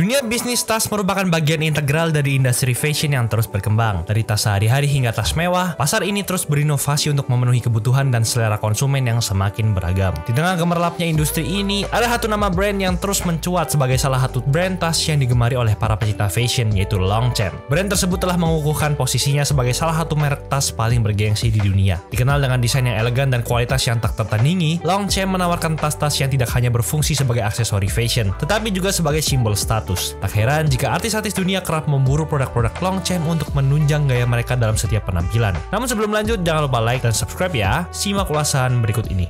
Dunia bisnis tas merupakan bagian integral dari industri fashion yang terus berkembang. Dari tas sehari-hari hingga tas mewah, pasar ini terus berinovasi untuk memenuhi kebutuhan dan selera konsumen yang semakin beragam. Di tengah gemerlapnya industri ini, ada satu nama brand yang terus mencuat sebagai salah satu brand tas yang digemari oleh para pecinta fashion, yaitu Longchamp. Brand tersebut telah mengukuhkan posisinya sebagai salah satu merek tas paling bergengsi di dunia. Dikenal dengan desain yang elegan dan kualitas yang tak tertandingi, Longchamp menawarkan tas-tas yang tidak hanya berfungsi sebagai aksesori fashion, tetapi juga sebagai simbol status. Tak heran jika artis-artis dunia kerap memburu produk-produk Longchamp untuk menunjang gaya mereka dalam setiap penampilan. Namun sebelum lanjut, jangan lupa like dan subscribe ya. Simak ulasan berikut ini.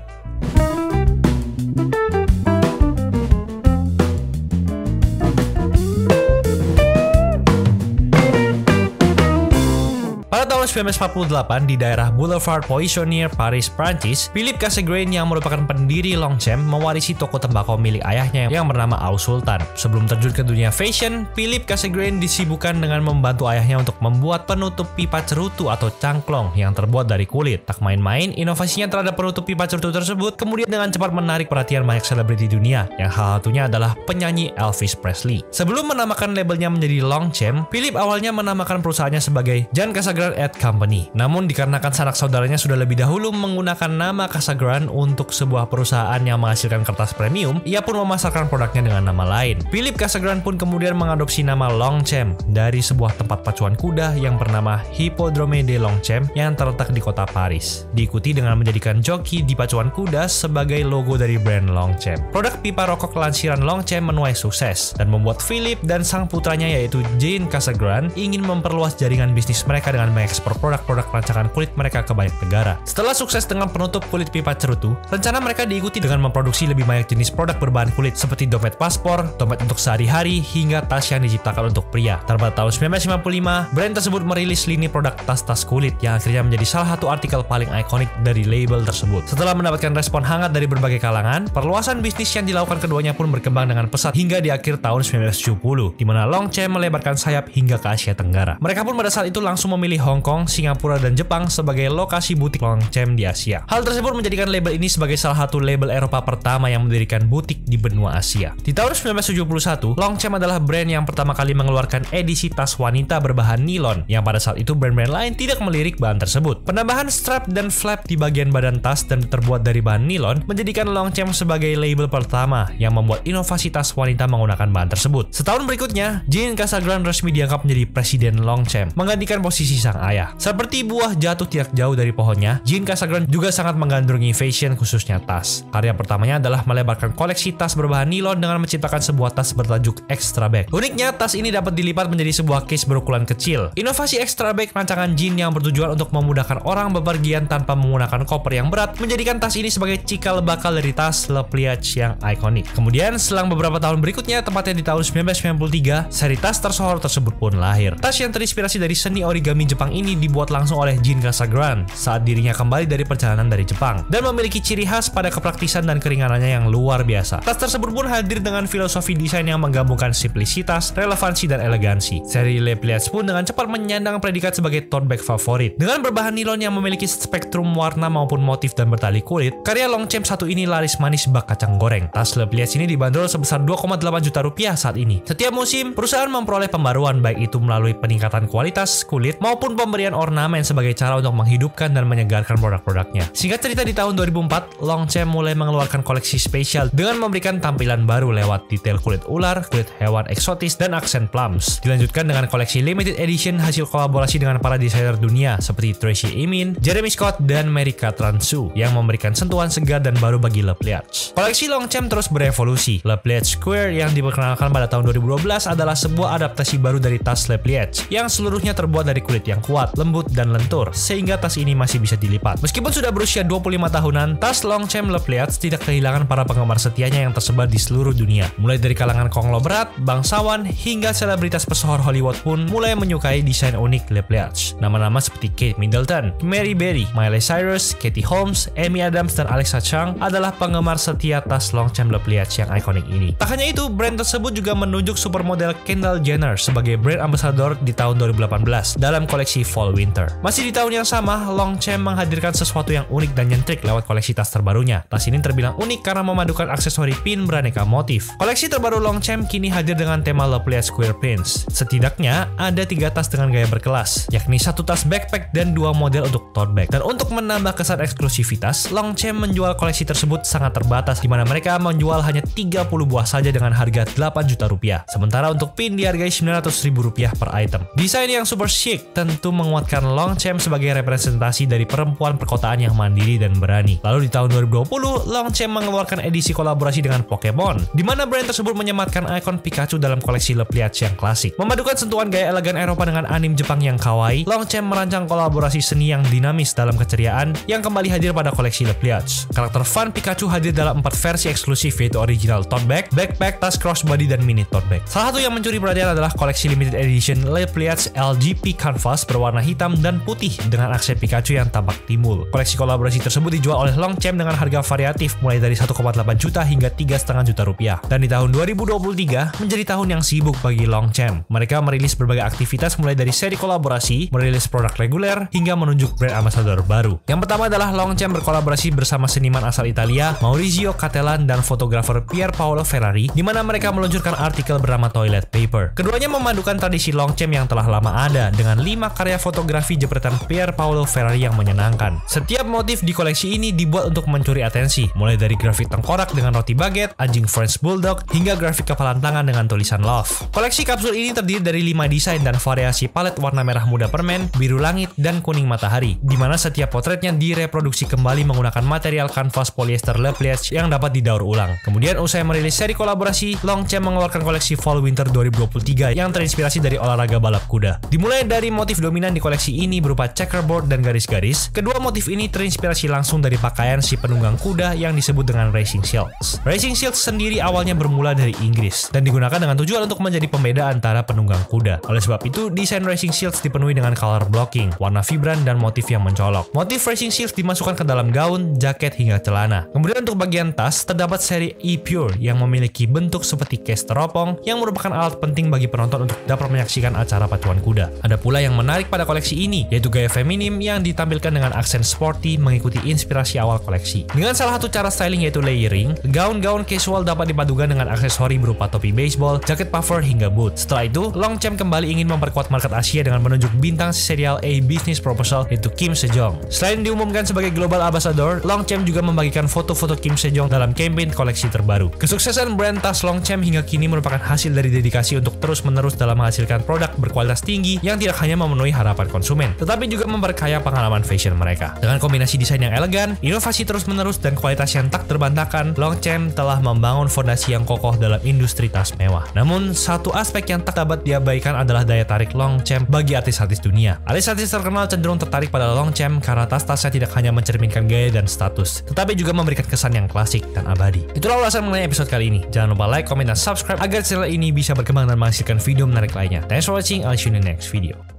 Pada tahun 1948 di daerah Boulevard Poissonnière, Paris, Prancis, Philippe Cassegrain yang merupakan pendiri Longchamp mewarisi toko tembakau milik ayahnya yang bernama Aus Sultan. Sebelum terjun ke dunia fashion, Philippe Cassegrain disibukkan dengan membantu ayahnya untuk membuat penutup pipa cerutu atau cangklong yang terbuat dari kulit. Tak main-main, inovasinya terhadap penutup pipa cerutu tersebut kemudian dengan cepat menarik perhatian banyak selebriti dunia, yang salah satunya adalah penyanyi Elvis Presley. Sebelum menamakan labelnya menjadi Longchamp, Philippe awalnya menamakan perusahaannya sebagai Jean Cassegrain & Company. Namun dikarenakan sanak saudaranya sudah lebih dahulu menggunakan nama Cassegrain untuk sebuah perusahaan yang menghasilkan kertas premium, ia pun memasarkan produknya dengan nama lain. Philippe Cassegrain pun kemudian mengadopsi nama Longchamp dari sebuah tempat pacuan kuda yang bernama Hippodrome de Longchamp yang terletak di kota Paris. Diikuti dengan menjadikan joki di pacuan kuda sebagai logo dari brand Longchamp. Produk pipa rokok lansiran Longchamp menuai sukses dan membuat Philippe dan sang putranya yaitu Jean Cassegrain ingin memperluas jaringan bisnis mereka dengan mengekspor produk-produk rancangan kulit mereka ke banyak negara. Setelah sukses dengan penutup kulit pipa cerutu, rencana mereka diikuti dengan memproduksi lebih banyak jenis produk berbahan kulit seperti dompet paspor, dompet untuk sehari-hari, hingga tas yang diciptakan untuk pria. Pada tahun 1955, brand tersebut merilis lini produk tas-tas kulit yang akhirnya menjadi salah satu artikel paling ikonik dari label tersebut. Setelah mendapatkan respon hangat dari berbagai kalangan, perluasan bisnis yang dilakukan keduanya pun berkembang dengan pesat hingga di akhir tahun 1970, di mana Longchamp melebarkan sayap hingga ke Asia Tenggara. Mereka pun pada saat itu langsung memilih Hong Kong, Singapura, dan Jepang sebagai lokasi butik Longchamp di Asia. Hal tersebut menjadikan label ini sebagai salah satu label Eropa pertama yang mendirikan butik di benua Asia. Di tahun 1971, Longchamp adalah brand yang pertama kali mengeluarkan edisi tas wanita berbahan nilon, yang pada saat itu brand-brand lain tidak melirik bahan tersebut. Penambahan strap dan flap di bagian badan tas dan terbuat dari bahan nilon menjadikan Longchamp sebagai label pertama yang membuat inovasi tas wanita menggunakan bahan tersebut. Setahun berikutnya, Jean Cassegrain resmi dianggap menjadi presiden Longchamp, menggantikan posisi sang ayah. Seperti buah jatuh tidak jauh dari pohonnya, Jean Cassegrain juga sangat menggandrungi fashion khususnya tas. Karya pertamanya adalah melebarkan koleksi tas berbahan nilon dengan menciptakan sebuah tas bertajuk Extra Bag. Uniknya, tas ini dapat dilipat menjadi sebuah case berukuran kecil. Inovasi Extra Bag rancangan Jean yang bertujuan untuk memudahkan orang bepergian tanpa menggunakan koper yang berat menjadikan tas ini sebagai cikal bakal dari tas Le Pliage yang ikonik. Kemudian, selang beberapa tahun berikutnya, tepatnya di tahun 1993, seri tas tersohor tersebut pun lahir. Tas yang terinspirasi dari seni origami Jepang ini dibuat langsung oleh Jean Cassegrain saat dirinya kembali dari perjalanan dari Jepang dan memiliki ciri khas pada kepraktisan dan keringanannya yang luar biasa. Tas tersebut pun hadir dengan filosofi desain yang menggabungkan simplisitas, relevansi, dan elegansi. Seri Le Pliage pun dengan cepat menyandang predikat sebagai tote bag favorit. Dengan berbahan nilon yang memiliki spektrum warna maupun motif dan bertali kulit, karya Longchamp satu ini laris manis bak kacang goreng. Tas Le Pliage ini dibanderol sebesar 2,8 juta rupiah saat ini. Setiap musim, perusahaan memperoleh pembaruan baik itu melalui peningkatan kualitas kulit maupun pemberian ornamen sebagai cara untuk menghidupkan dan menyegarkan produk-produknya. Singkat cerita, di tahun 2004, Longchamp mulai mengeluarkan koleksi spesial dengan memberikan tampilan baru lewat detail kulit ular, kulit hewan eksotis, dan aksen plums. Dilanjutkan dengan koleksi limited edition hasil kolaborasi dengan para desainer dunia seperti Tracy Emin, Jeremy Scott, dan Mary Catherine Su yang memberikan sentuhan segar dan baru bagi Le Pliage. Koleksi Longchamp terus berevolusi. Le Pliage Square yang diperkenalkan pada tahun 2012 adalah sebuah adaptasi baru dari tas Le Pliage yang seluruhnya terbuat dari kulit yang kuat, lembut, dan lentur, sehingga tas ini masih bisa dilipat. Meskipun sudah berusia 25 tahunan, tas Longchamp Le Pliage tidak kehilangan para penggemar setianya yang tersebar di seluruh dunia. Mulai dari kalangan konglomerat, bangsawan, hingga selebritas pesohor Hollywood pun mulai menyukai desain unik Le Pliage. Nama-nama seperti Kate Middleton, Mary Berry, Miley Cyrus, Katie Holmes, Amy Adams, dan Alexa Chung adalah penggemar setia tas Longchamp Le Pliage yang ikonik ini. Tak hanya itu, brand tersebut juga menunjuk supermodel Kendall Jenner sebagai brand ambassador di tahun 2018 dalam koleksi Fall Winter. Masih di tahun yang sama, Longchamp menghadirkan sesuatu yang unik dan nyentrik lewat koleksi tas terbarunya. Tas ini terbilang unik karena memadukan aksesori pin beraneka motif. Koleksi terbaru Longchamp kini hadir dengan tema Le Pliant Square Pins. Setidaknya ada 3 tas dengan gaya berkelas, yakni 1 tas backpack dan 2 model untuk tote bag. Dan untuk menambah kesan eksklusivitas, Longchamp menjual koleksi tersebut sangat terbatas, di mana mereka menjual hanya 30 buah saja dengan harga 8 juta rupiah. Sementara untuk pin dihargai 900 ribu rupiah per item. Desain yang super chic tentu menguatkan Longchamp sebagai representasi dari perempuan perkotaan yang mandiri dan berani. Lalu di tahun 2020, Longchamp mengeluarkan edisi kolaborasi dengan Pokemon, di mana brand tersebut menyematkan ikon Pikachu dalam koleksi Le Pliant yang klasik. Memadukan sentuhan gaya elegan Eropa dengan anime Jepang yang kawaii, Longchamp merancang kolaborasi seni yang dinamis dalam keceriaan yang kembali hadir pada koleksi Le Pliant. Karakter fun Pikachu hadir dalam 4 versi eksklusif, yaitu original tote bag, backpack, tas crossbody, dan mini tote bag. Salah satu yang mencuri perhatian adalah koleksi limited edition Le Pliant LGP Canvas berwarna hitam dan putih dengan aksen Pikachu yang tampak timbul. Koleksi kolaborasi tersebut dijual oleh Longchamp dengan harga variatif mulai dari 1,8 juta hingga 3,5 juta rupiah. Dan di tahun 2023 menjadi tahun yang sibuk bagi Longchamp. Mereka merilis berbagai aktivitas mulai dari seri kolaborasi, merilis produk reguler, hingga menunjuk brand ambassador baru. Yang pertama adalah Longchamp berkolaborasi bersama seniman asal Italia Maurizio Cattelan dan fotografer Pier Paolo Ferrari, di mana mereka meluncurkan artikel bernama Toilet Paper. Keduanya memadukan tradisi Longchamp yang telah lama ada dengan 5 karya fotografi jepretan Pier Paolo Ferrari yang menyenangkan. Setiap motif di koleksi ini dibuat untuk mencuri atensi, mulai dari grafik tengkorak dengan roti baguette, anjing French Bulldog, hingga grafik kepalan tangan dengan tulisan love. Koleksi kapsul ini terdiri dari 5 desain dan variasi palet warna merah muda permen, biru langit, dan kuning matahari, di mana setiap potretnya direproduksi kembali menggunakan material kanvas polyester Le Pliant yang dapat didaur ulang. Kemudian usai merilis seri kolaborasi, Longchamp mengeluarkan koleksi Fall Winter 2023 yang terinspirasi dari olahraga balap kuda. Dimulai dari motif dominan di koleksi ini berupa checkerboard dan garis-garis, kedua motif ini terinspirasi langsung dari pakaian si penunggang kuda yang disebut dengan Racing Shields. Racing Shields sendiri awalnya bermula dari Inggris dan digunakan dengan tujuan untuk menjadi pembeda antara penunggang kuda. Oleh sebab itu, desain Racing Shields dipenuhi dengan color blocking, warna vibran, dan motif yang mencolok. Motif Racing Shields dimasukkan ke dalam gaun, jaket, hingga celana. Kemudian untuk bagian tas, terdapat seri E-Pure yang memiliki bentuk seperti case teropong yang merupakan alat penting bagi penonton untuk dapat menyaksikan acara pacuan kuda. Ada pula yang menarik pada koleksi ini, yaitu gaya feminim yang ditampilkan dengan aksen sporty mengikuti inspirasi awal koleksi. Dengan salah satu cara styling yaitu layering, gaun-gaun casual dapat dipadukan dengan aksesori berupa topi baseball, jaket puffer, hingga boot. Setelah itu, Longchamp kembali ingin memperkuat market Asia dengan menunjuk bintang serial A Business Proposal yaitu Kim Sejong. Selain diumumkan sebagai global ambassador, Longchamp juga membagikan foto-foto Kim Sejong dalam campaign koleksi terbaru. Kesuksesan brand tas Longchamp hingga kini merupakan hasil dari dedikasi untuk terus-menerus dalam menghasilkan produk berkualitas tinggi yang tidak hanya memenuhi harapan konsumen, tetapi juga memperkaya pengalaman fashion mereka. Dengan kombinasi desain yang elegan, inovasi terus-menerus, dan kualitas yang tak terbantahkan, Longchamp telah membangun fondasi yang kokoh dalam industri tas mewah. Namun, satu aspek yang tak dapat diabaikan adalah daya tarik Longchamp bagi artis-artis dunia. Artis-artis terkenal cenderung tertarik pada Longchamp karena tas-tasnya tidak hanya mencerminkan gaya dan status, tetapi juga memberikan kesan yang klasik dan abadi. Itulah ulasan mengenai episode kali ini. Jangan lupa like, komen, dan subscribe agar channel ini bisa berkembang dan menghasilkan video menarik lainnya. Thanks for watching, I'll see you in the next video.